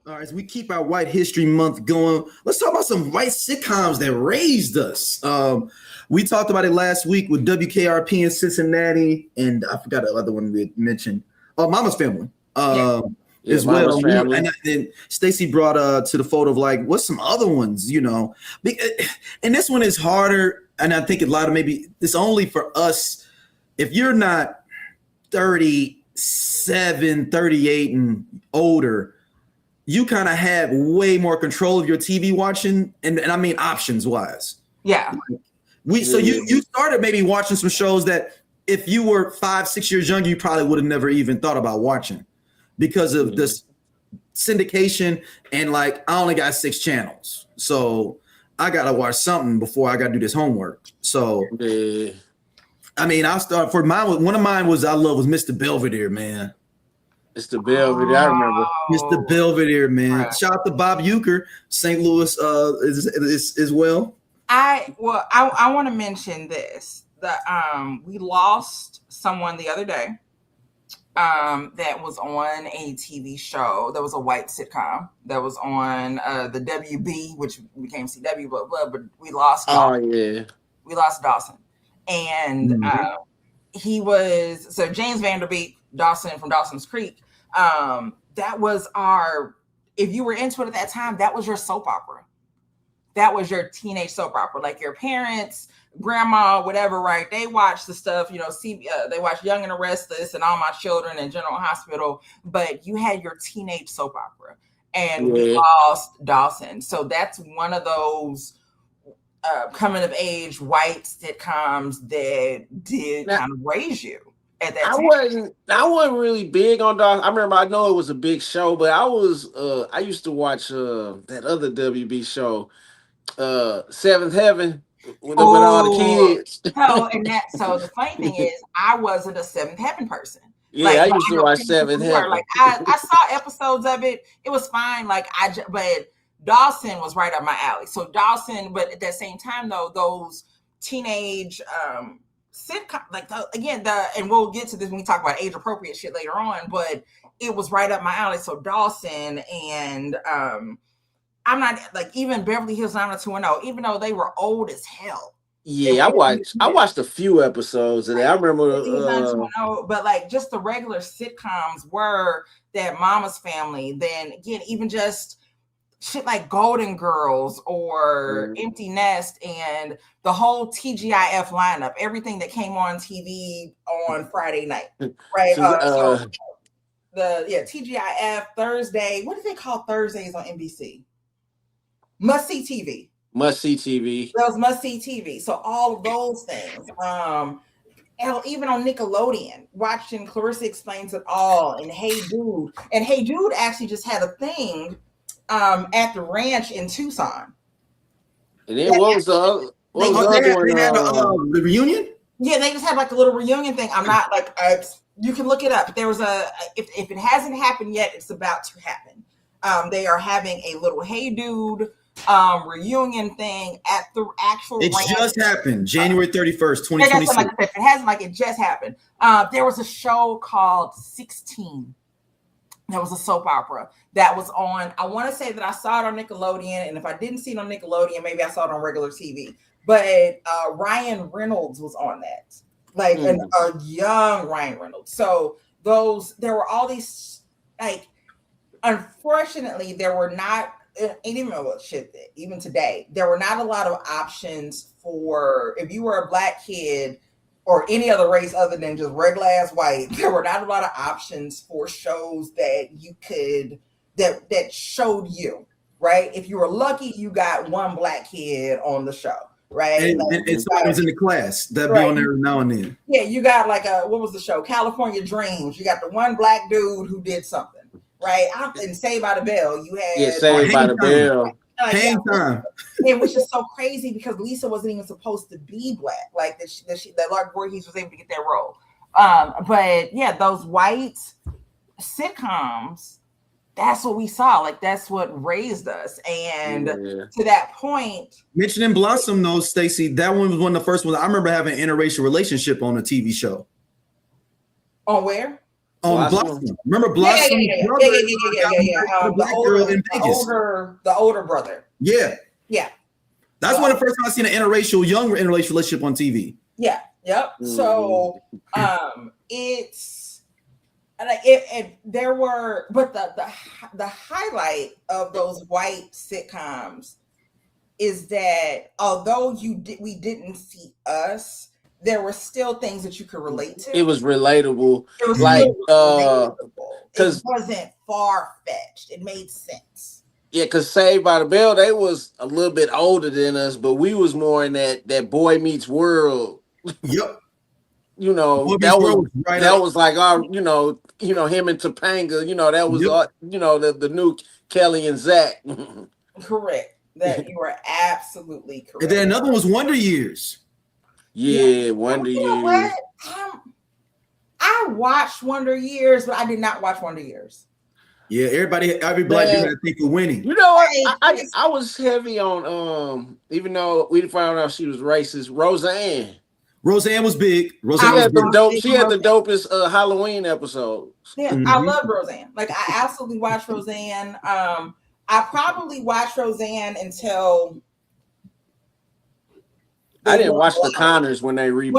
All right, as we keep our White History Month going, let's talk about some white sitcoms that raised us. We talked about it last week with WKRP in Cincinnati, and I forgot the other one we mentioned. Oh, Mama's Family. As well. And Stacey brought to the photo of like, what's some other ones, you know? And this one is harder, and I think a lot of maybe it's only for us. If you're not 37, 38 and older, you kind of have way more control of your TV watching, and I mean options wise. Yeah. So you started maybe watching some shows that if you were 5-6 years younger, you probably would have never even thought about watching because of this syndication and like I only got 6 channels. So I gotta watch something before I gotta do this homework. So I mean, I'll start for mine. One of mine was Mr. Belvedere, man. Mr. Belvedere, I remember. Mr. Belvedere, man. Right. Shout out to Bob Euchre, St. Louis as well. I want to mention this. We lost someone the other day that was on a TV show. That was a white sitcom that was on the WB, which became CW, but we lost Dawson. We lost Dawson. And he was, so James Vanderbeek, Dawson from Dawson's Creek, that was if you were into it at that time, that was your soap opera. That was your teenage soap opera. Like your parents, grandma, whatever, right? They watched the stuff, you know, they watched Young and the Restless and All My Children and General Hospital, but you had your teenage soap opera. And we lost Dawson. So that's one of those coming of age white sitcoms that did kind of raise you. At that time. I wasn't really big on Dawson. I know it was a big show, but I used to watch that other WB show, Seventh Heaven, with all the kids. So the funny thing is, I wasn't a Seventh Heaven person. Yeah, I used to watch Seventh Heaven. Like I saw episodes of it. It was fine. But Dawson was right up my alley. So Dawson, but at that same time though, those teenage sitcom, and we'll get to this when we talk about age appropriate shit later on, but it was right up my alley. So Dawson and I'm not like even Beverly Hills 90210, even though they were old as hell. Yeah, I watched a few episodes and I remember but like just the regular sitcoms were that Mama's Family, then again, even just shit like Golden Girls or Empty Nest and the whole TGIF lineup, everything that came on TV on Friday night, right? TGIF Thursday. What do they call Thursdays on NBC? Must See TV. Must See TV. Those Must See TV. So all of those things. Even on Nickelodeon, watching Clarissa Explains It All and Hey Dude. And Hey Dude actually just had a thing at the ranch in Tucson. And then what was the other one? The reunion? Yeah, they just had like a little reunion thing. I'm not like you can look it up. There was if it hasn't happened yet, it's about to happen. They are having a little Hey Dude reunion thing at the actual ranch. Just happened January 31st, 2026. Like it hasn't it just happened. There was a show called 16. There was a soap opera that was on. I want to say that I saw it on Nickelodeon, and if I didn't see it on Nickelodeon, maybe I saw it on regular TV. But Ryan Reynolds was on that, like a young Ryan Reynolds. So there were all these unfortunately, there were not. Even today, there were not a lot of options for if you were a black kid or any other race other than just regular ass white. There were not a lot of options for shows that you could that showed you, right? If you were lucky, you got one black kid on the show, right? And somebody was in the class that'd be on there now and then. Yeah, you got what was the show? California Dreams. You got the one black dude who did something. Right, and Saved by the Bell, you had Saved by the Bell. Hang Time. And which is so crazy because Lisa wasn't even supposed to be black. Like that Lark Voorhees was able to get that role. But yeah, those white sitcoms, that's what we saw. Like that's what raised us. And to that point, mentioning Blossom, though, Stacey, that one was one of the first ones. I remember having an interracial relationship on a TV show. On where? Blossom. Remember Yeah, Blossom? The Black girl in Vegas. The older brother. Yeah. Yeah. That's one of the first times I seen an young interracial relationship on TV. Yeah. Yep. So there were, but the highlight of those white sitcoms is that although we didn't see us, there were still things that you could relate to. It was relatable. It was like relatable. It wasn't far-fetched. It made sense. Yeah, because Saved by the Bell, they was a little bit older than us, but we was more in that Boy Meets World. Yep. You know, Boy that was like our, him and Topanga, that was the new Kelly and Zach. Correct. That you were absolutely correct. And then another one was Wonder Years. Yeah, Wonder Years. Know what? I watched Wonder Years, but I did not watch Wonder Years. Yeah, everybody black dude had to think of winning. You know what? I was heavy on even though we found out she was racist, Roseanne. Roseanne was big. She had the dopest Halloween episode. Yeah, I love Roseanne. Like I absolutely watched Roseanne. I probably watched Roseanne until I didn't watch the Connors when they rebooted.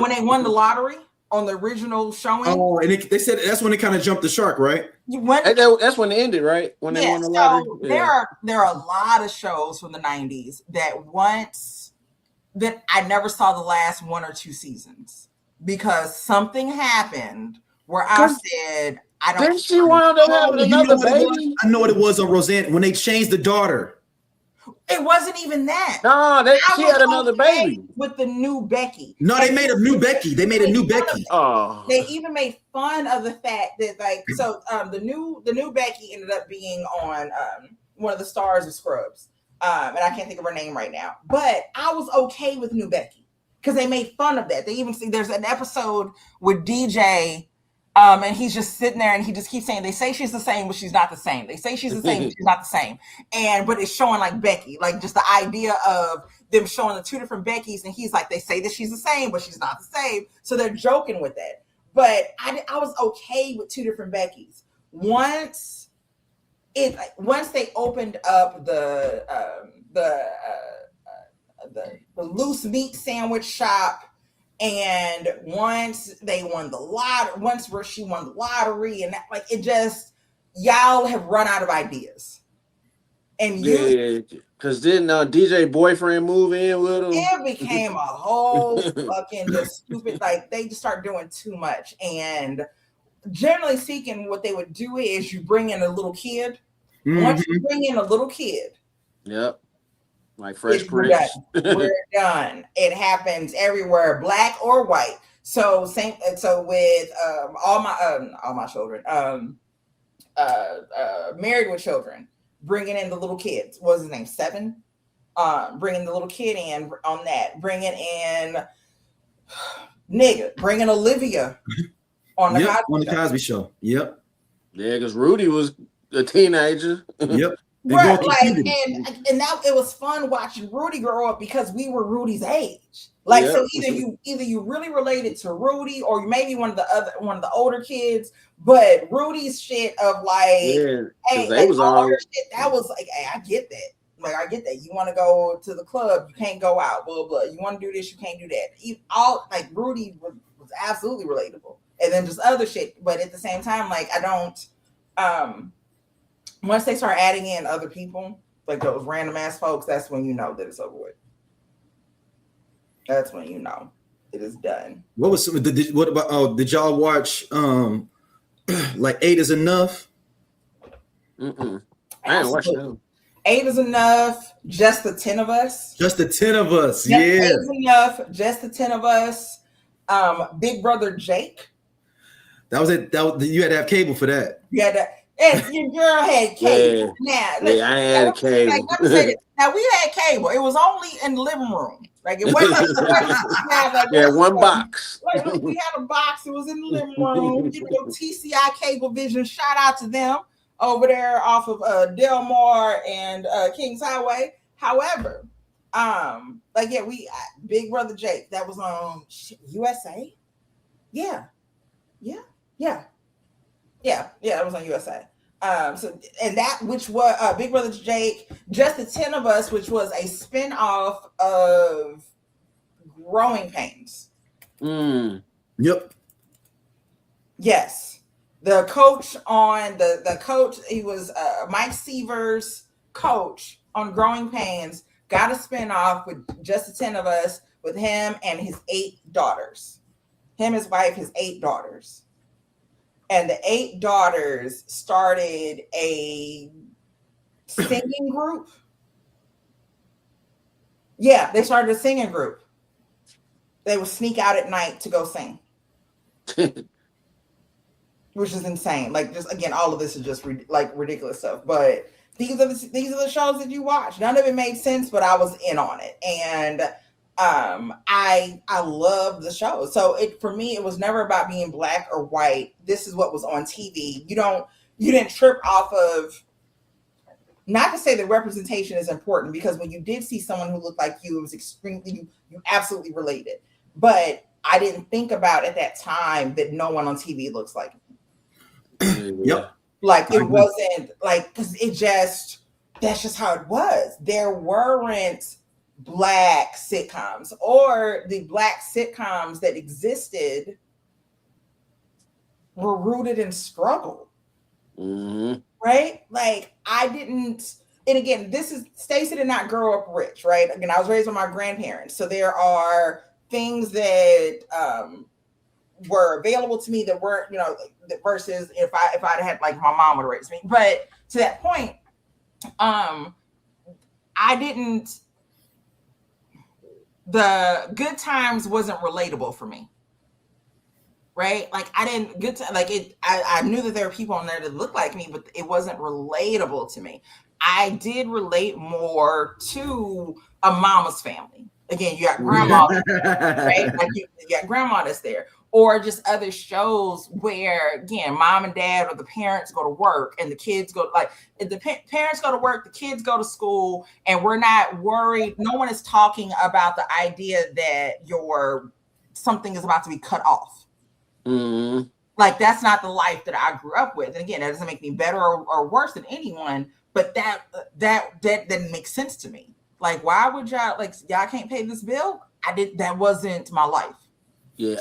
When they won the lottery on the original showing. Oh, and they said that's when they kind of jumped the shark, right? That's when it ended, right? When they won the lottery. So there are a lot of shows from the 90s that I never saw the last 1 or 2 seasons because something happened where I said, I don't. Then she wound up having another baby. I know what it was on Roseanne when they changed the daughter. It wasn't even that. No, she had another baby with the new Becky. No, they made a new Becky. They even made fun of the fact that the new Becky ended up being on one of the stars of Scrubs. And I can't think of her name right now. But I was okay with new Becky because they made fun of that. They even there's an episode with DJ. And he's just sitting there and he just keeps saying, they say she's the same, but she's not the same. They say she's the same, but she's not the same. But it's showing like Becky, like just the idea of them showing the 2 different Beckys. And he's like, they say that she's the same, but she's not the same. So they're joking with that. But I was okay with 2 different Beckys. Once they opened up the loose meat sandwich shop, and once they won the lottery, where she won the lottery, and y'all have run out of ideas. And because didn't DJ Boyfriend move in with him? It became a whole fucking just stupid. Like they just start doing too much. And generally speaking, what they would do is you bring in a little kid. Mm-hmm. Once you bring in a little kid, yep. Like Fresh Prince. We're done. It happens everywhere, black or white. So with all my children, Married with Children, bringing in the little kids. What was his name? 7. Bringing the little kid in on that. Bringing in bringing Olivia on the Cosby Show. Yep. Yeah, because Rudy was a teenager. Yep. Right, and that it was fun watching Rudy grow up because we were Rudy's age. Like, so either you really related to Rudy or maybe one of the older kids, but Rudy's shit of they was all shit, that was like, hey, I get that. Like, I get that. You want to go to the club, you can't go out, blah, blah. You want to do this, you can't do that. Rudy was absolutely relatable. And then just other shit. But at the same time, like, I don't, once they start adding in other people, like those random ass folks, that's when you know that it's over with. That's when you know it is done. Did y'all watch like 8 is Enough? Mm-mm. I didn't watch that. 8 is Enough. Just the 10 of us. Just the 10 of us. Yeah. 8 is Enough. Just the 10 of us. Big Brother Jake. That was it. You had to have cable for that. You had to. And your girl had cable. I had cable. Now we had cable. It was only in the living room. Like it wasn't. One box. We had a box. It was in the living room. TCI Cablevision. Shout out to them over there off of Delmar and Kings Highway. However, Big Brother Jake. That was on USA. Yeah. Yeah, it was on USA. So and that which was Big Brother Jake, Just the 10 of Us, which was a spin-off of Growing Pains. Yep. Yes. The coach on the coach, he was Mike Seaver's coach on Growing Pains, got a spin-off with Just the 10 of Us with him and his 8 daughters. Him, his wife, his 8 daughters. And the 8 daughters started a singing group. Yeah, they started a singing group. They would sneak out at night to go sing. Which is insane. Like, just again, all of this is just like ridiculous stuff. But these are the shows that you watch. None of it made sense, but I was in on it, and I love the show. So for me, it was never about being black or white. This is what was on TV. You didn't trip off of. Not to say that representation is important, because when you did see someone who looked like you, it was extremely you absolutely related. But I didn't think about at that time that no one on TV looks like me. Yep. Like, it wasn't like, because that's just how it was. There weren't black sitcoms, or the black sitcoms that existed were rooted in struggle. Right? Like, I didn't, and again, Stacey did not grow up rich, right? Again, I was raised by my grandparents. So there are things that were available to me that weren't, versus if I'd had, like, my mom would have raised me. But to that point, the Good Times wasn't relatable for me. Right? Like, I knew that there were people on there that looked like me, but it wasn't relatable to me. I did relate more to A Mama's Family. Again, you got grandma, right? Like, you got grandma that's there. Or just other shows where, again, mom and dad or the parents go to work and the kids go, like, if the parents go to work, the kids go to school, and we're not worried. No one is talking about the idea that something is about to be cut off. Like, that's not the life that I grew up with. And again, that doesn't make me better or worse than anyone, but that didn't make sense to me. Like, why would y'all can't pay this bill? That wasn't my life. Yeah,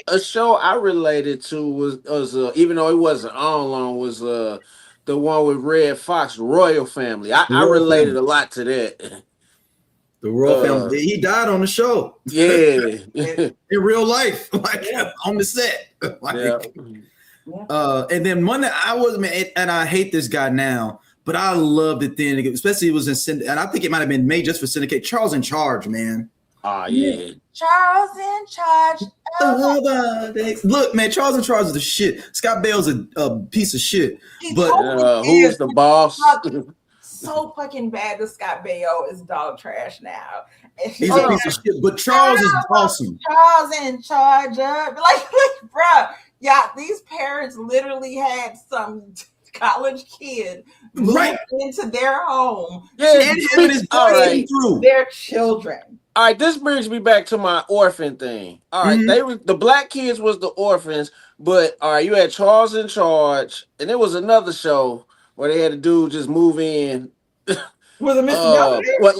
a show I related to was even though it wasn't on long, was the one with Red Fox, Royal Family. I related a lot to that. The Royal Family. He died on the show. Yeah. In real life, like, on the set. Like, and then one that and I hate this guy now, but I loved it then, especially it was in and I think it might have been made just for syndicate. Charles in Charge, man. Oh yeah. Charles in Charge. Look, man, Charles in Charge is the shit. Scott Bale's a piece of shit. But who's the boss? So fucking bad that Scott Baio is dog trash now. He's a piece of shit, but Charles is awesome. Charles in Charge of, like, bruh, yeah, these parents literally had some college kid move into their home. Yeah, their children. All right, this brings me back to my orphan thing. All right, the black kids was the orphans, but all right, you had Charles in Charge, and there was another show where they had a dude just move in. Was it Mr. Belvedere?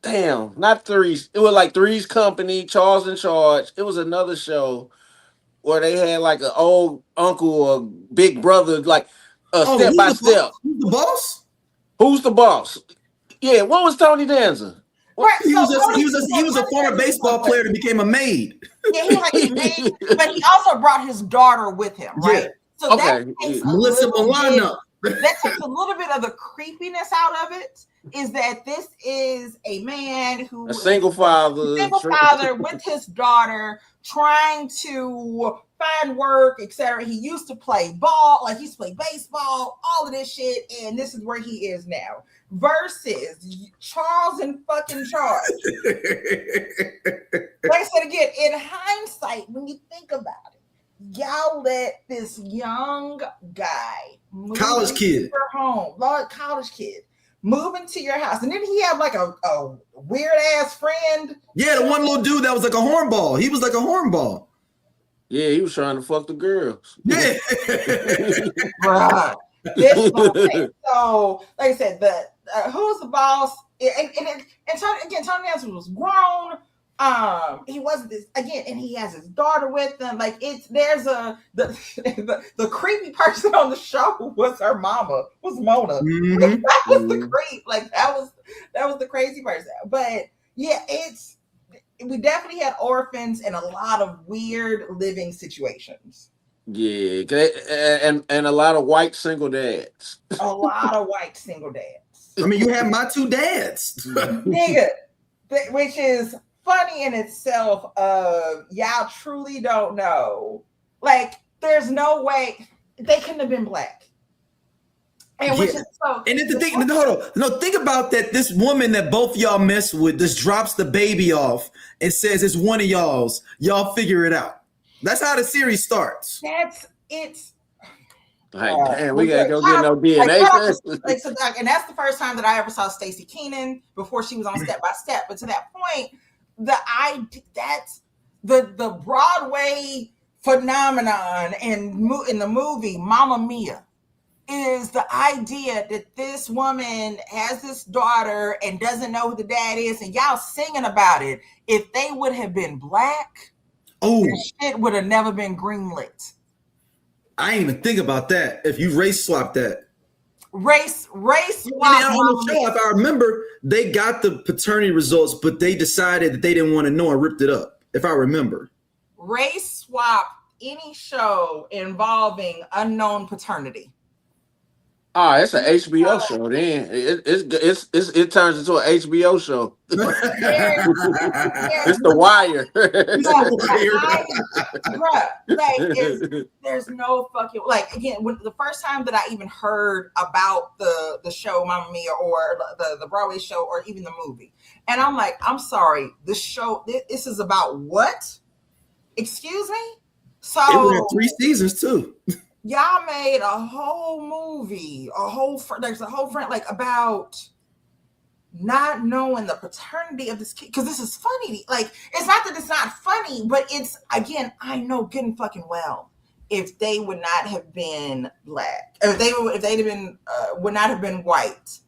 Damn, not Three's. It was like Three's Company, Charles in Charge. It was another show where they had like an old uncle or big brother, like step by step. Who's the boss? Who's the boss? Yeah, what was Tony Danza? He was a former baseball player that became a maid. Yeah, he was like a maid, but he also brought his daughter with him, right? Yeah. So that takes Melissa Milano. That takes a little bit of the creepiness out of it. Is that this is a man who a single father with his daughter trying to find work, etc. He used to play ball, like he used to play baseball, all of this shit, and this is where he is now. Versus Charles in fucking Charge. Like I said again, in hindsight, when you think about it, y'all let this young guy move college kid move into your house, and then he have like a weird ass friend. Yeah, the one little dude that was like a hornball. He was like a hornball. Yeah, he was trying to fuck the girls. Yeah. Bruh. This okay. So, like I said, the who's the boss? And Tony Danza was grown. He wasn't this again, and he has his daughter with him. Like the creepy person on the show was her mama, was Mona. Mm-hmm. Like, that was the creep. Like that was the crazy person. But yeah, we definitely had orphans and a lot of weird living situations. Yeah, and a lot of white single dads. A lot of white single dads. I mean, you have my two dads. Nigga, which is funny in itself. Y'all truly don't know. Like, there's no way they couldn't have been black. And which is so. And then the thing, hold on. No, think about that. This woman that both y'all mess with just drops the baby off and says it's one of y'all's. Y'all figure it out. That's how the series starts. It's. Like, damn, we gotta go get no DNA test. And that's the first time that I ever saw Stacey Keenan before she was on Step by Step. But to that point, that's the Broadway phenomenon in the movie Mamma Mia is the idea that this woman has this daughter and doesn't know who the dad is, and y'all singing about it. If they would have been black, this shit would have never been greenlit. I didn't even think about that. If you race swap that. Race swap. On the show, if I remember, they got the paternity results, but they decided that they didn't want to know and ripped it up. If I remember. Race swap any show involving unknown paternity. It's an HBO show. Then it turns into an HBO show. It's The Wire. There's no fucking again. The first time that I even heard about the show Mamma Mia or the Broadway show or even the movie, and I'm like, I'm sorry, this show this is about what? Excuse me. So it went 3 seasons too. Y'all made a whole movie, there's a whole friend about not knowing the paternity of this kid, because this is funny. Like, it's not that it's not funny, but it's, again, I know good and fucking well if they would not have been black, if they'd have been would not have been white,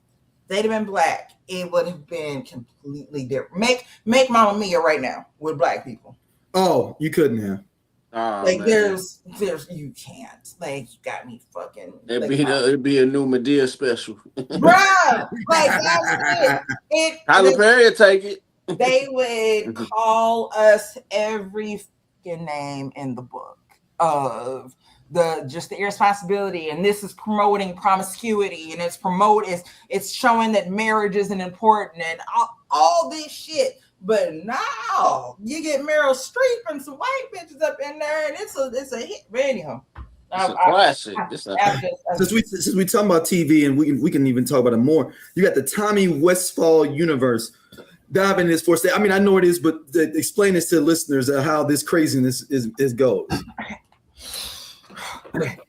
they'd have been black, it would have been completely different. Make Mamma Mia right now with black people. Oh, you couldn't have. There's you can't. You got me fucking. It'd be a new Medea special. Bruh, that's it. Tyler Perry would take it. They would call us every fucking name in the book of the irresponsibility, and this is promoting promiscuity, and it's showing that marriage isn't important, and all this shit. But now you get Meryl Streep and some white bitches up in there, and it's a hit. But anyhow, it's a classic. Since we talking about TV, and we can even talk about it more. You got the Tommy Westphall Universe. Dive in this for a second. I mean, I know it is, but explain this to the listeners how this craziness is goes. Okay.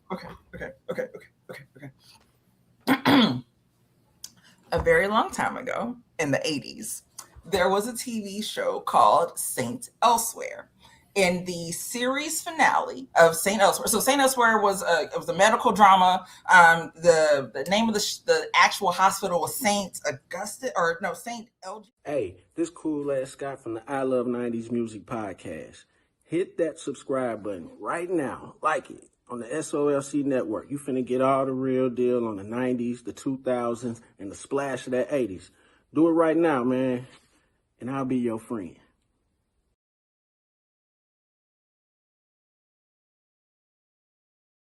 A very long time ago, in the 80s, there was a TV show called Saint Elsewhere. In the series finale of Saint Elsewhere, so Saint Elsewhere was a medical drama. The name of the actual hospital was Saint Augustine, or no, Saint LG. Hey, this cool ass Scott from the I Love 90s Music Podcast. Hit that subscribe button right now. Like it on the SOLC Network. You finna get all the real deal on the 90s, the 2000s, and the splash of that 80s. Do it right now, man, and I'll be your friend.